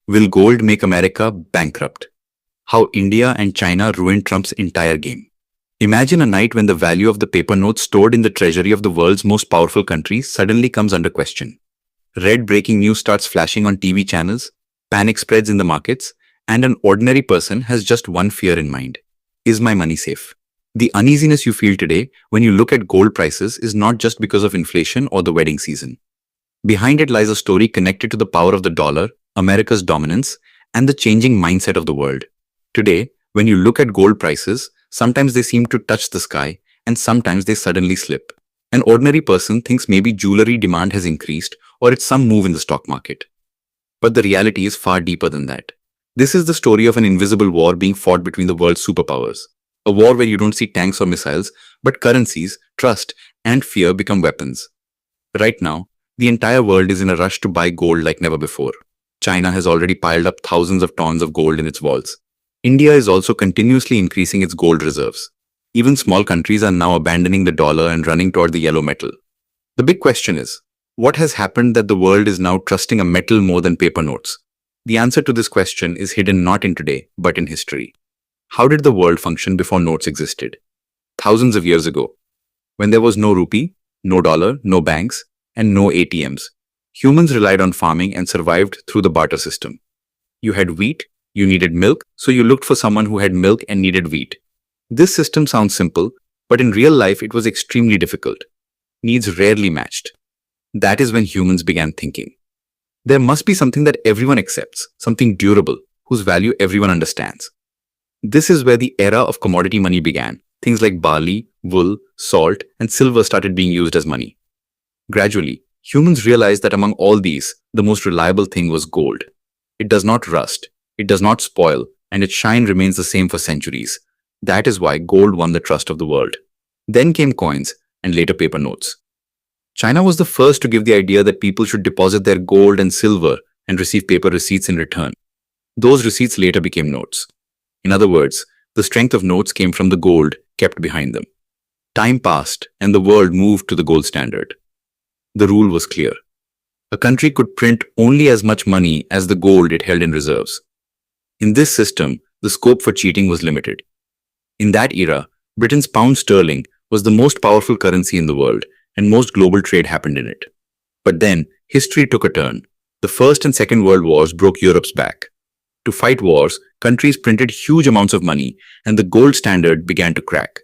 Will gold make America bankrupt? How India and China ruined Trump's entire game. Imagine a night when the value of the paper notes stored in the treasury of the world's most powerful country suddenly comes under question. Red breaking news starts flashing on TV channels, panic spreads in the markets, and an ordinary person has just one fear in mind. Is my money safe? The uneasiness you feel today when you look at gold prices is not just because of inflation or the wedding season. Behind it lies a story connected to the power of the dollar, America's dominance, and the changing mindset of the world. Today, when you look at gold prices, sometimes they seem to touch the sky, and sometimes they suddenly slip. An ordinary person thinks maybe jewelry demand has increased or it's some move in the stock market. But the reality is far deeper than that. This is the story of an invisible war being fought between the world's superpowers. A war where you don't see tanks or missiles, but currencies, trust, and fear become weapons. Right now, the entire world is in a rush to buy gold like never before. China has already piled up thousands of tons of gold in its vaults. India is also continuously increasing its gold reserves. Even small countries are now abandoning the dollar and running toward the yellow metal. The big question is, what has happened that the world is now trusting a metal more than paper notes? The answer to this question is hidden not in today, but in history. How did the world function before notes existed? Thousands of years ago, when there was no rupee, no dollar, no banks, and no ATMs, humans relied on farming and survived through the barter system. You had wheat, you needed milk, so you looked for someone who had milk and needed wheat. This system sounds simple, but in real life it was extremely difficult. Needs rarely matched. That is when humans began thinking. There must be something that everyone accepts, something durable, whose value everyone understands. This is where the era of commodity money began. Things like barley, wool, salt, and silver started being used as money. Gradually, humans realized that among all these, the most reliable thing was gold. It does not rust, it does not spoil, and its shine remains the same for centuries. That is why gold won the trust of the world. Then came coins, and later paper notes. China was the first to give the idea that people should deposit their gold and silver and receive paper receipts in return. Those receipts later became notes. In other words, the strength of notes came from the gold kept behind them. Time passed, and the world moved to the gold standard. The rule was clear. A country could print only as much money as the gold it held in reserves. In this system, the scope for cheating was limited. In that era, Britain's pound sterling was the most powerful currency in the world, and most global trade happened in it. But then, history took a turn. The First and Second World Wars broke Europe's back. To fight wars, countries printed huge amounts of money, and the gold standard began to crack.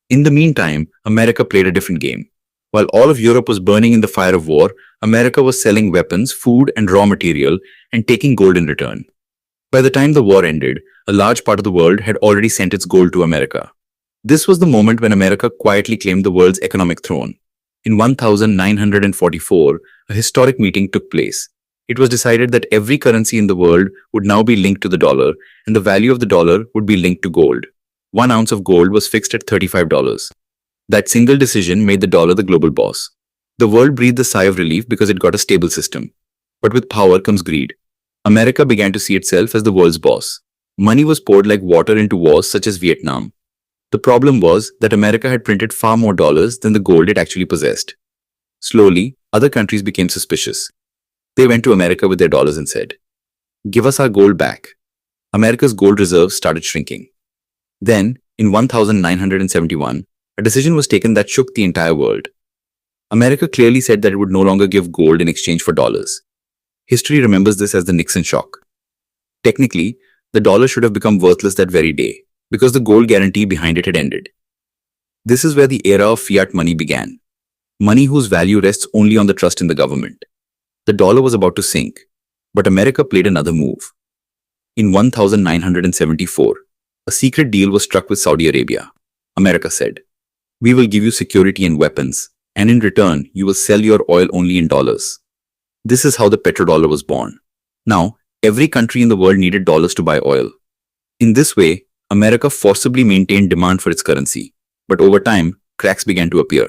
In the meantime, America played a different game. While all of Europe was burning in the fire of war, America was selling weapons, food, and raw material, and taking gold in return. By the time the war ended, a large part of the world had already sent its gold to America. This was the moment when America quietly claimed the world's economic throne. In 1944, a historic meeting took place. It was decided that every currency in the world would now be linked to the dollar, and the value of the dollar would be linked to gold. 1 ounce of gold was fixed at $35. That single decision made the dollar the global boss. The world breathed a sigh of relief because it got a stable system. But with power comes greed. America began to see itself as the world's boss. Money was poured like water into wars such as Vietnam. The problem was that America had printed far more dollars than the gold it actually possessed. Slowly, other countries became suspicious. They went to America with their dollars and said, "Give us our gold back." America's gold reserves started shrinking. Then, in 1971, a decision was taken that shook the entire world. America clearly said that it would no longer give gold in exchange for dollars. History remembers this as the Nixon shock. Technically, the dollar should have become worthless that very day, because the gold guarantee behind it had ended. This is where the era of fiat money began. Money whose value rests only on the trust in the government. The dollar was about to sink, but America played another move. In 1974, a secret deal was struck with Saudi Arabia. America said, "We will give you security and weapons, and in return, you will sell your oil only in dollars." This is how the petrodollar was born. Now, every country in the world needed dollars to buy oil. In this way, America forcibly maintained demand for its currency, but over time, cracks began to appear.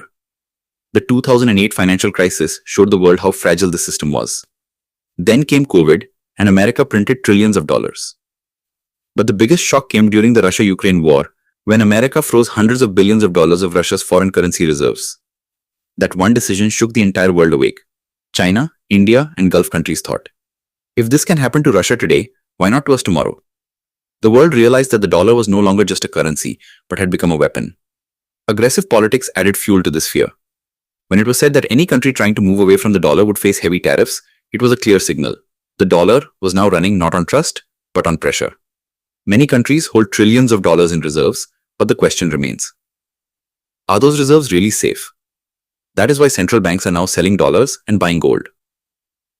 The 2008 financial crisis showed the world how fragile the system was. Then came COVID, and America printed trillions of dollars. But the biggest shock came during the Russia-Ukraine war, when America froze hundreds of billions of dollars of Russia's foreign currency reserves. That one decision shook the entire world awake. China, India, and Gulf countries thought. If this can happen to Russia today, why not to us tomorrow? The world realized that the dollar was no longer just a currency, but had become a weapon. Aggressive politics added fuel to this fear. When it was said that any country trying to move away from the dollar would face heavy tariffs, it was a clear signal. The dollar was now running not on trust, but on pressure. Many countries hold trillions of dollars in reserves, but the question remains. Are those reserves really safe? That is why central banks are now selling dollars and buying gold.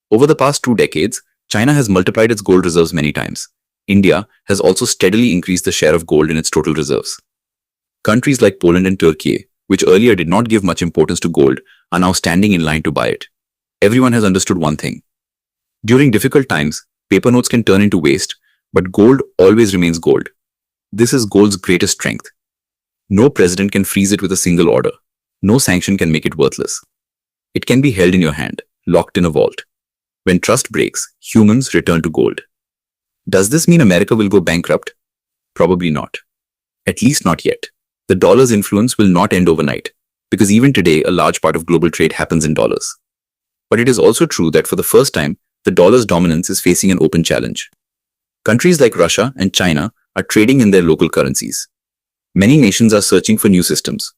Over the past 2 decades, China has multiplied its gold reserves many times. India has also steadily increased the share of gold in its total reserves. Countries like Poland and Turkey, which earlier did not give much importance to gold, are now standing in line to buy it. Everyone has understood one thing. During difficult times, paper notes can turn into waste, but gold always remains gold. This is gold's greatest strength. No president can freeze it with a single order. No sanction can make it worthless. It can be held in your hand, locked in a vault. When trust breaks, humans return to gold. Does this mean America will go bankrupt? Probably not. At least not yet. The dollar's influence will not end overnight, because even today a large part of global trade happens in dollars. But it is also true that for the first time, the dollar's dominance is facing an open challenge. Countries like Russia and China are trading in their local currencies. Many nations are searching for new systems.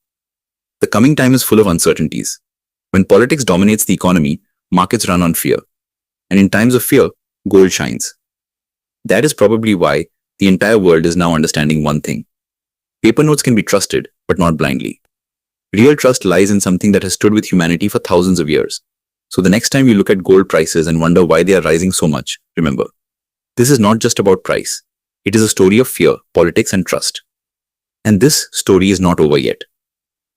The coming time is full of uncertainties. When politics dominates the economy, markets run on fear. And in times of fear, gold shines. That is probably why the entire world is now understanding one thing. Paper notes can be trusted, but not blindly. Real trust lies in something that has stood with humanity for thousands of years. So the next time you look at gold prices and wonder why they are rising so much, remember, this is not just about price. It is a story of fear, politics, and trust. And this story is not over yet.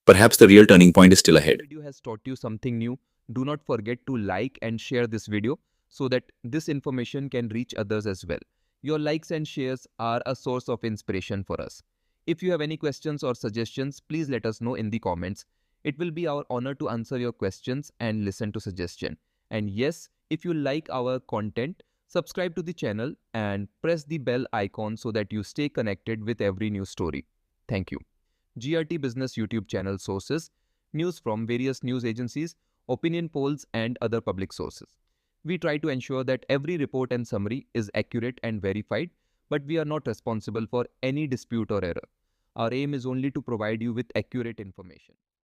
Perhaps the real turning point is still ahead. This video has taught you something new. Do not forget to like and share this video so that this information can reach others as well. Your likes and shares are a source of inspiration for us. If you have any questions or suggestions, please let us know in the comments. It will be our honor to answer your questions and listen to suggestions. And yes, if you like our content, subscribe to the channel and press the bell icon so that you stay connected with every new story. Thank you. GRT Business YouTube channel sources, news from various news agencies, opinion polls and other public sources. We try to ensure that every report and summary is accurate and verified, but we are not responsible for any dispute or error. Our aim is only to provide you with accurate information.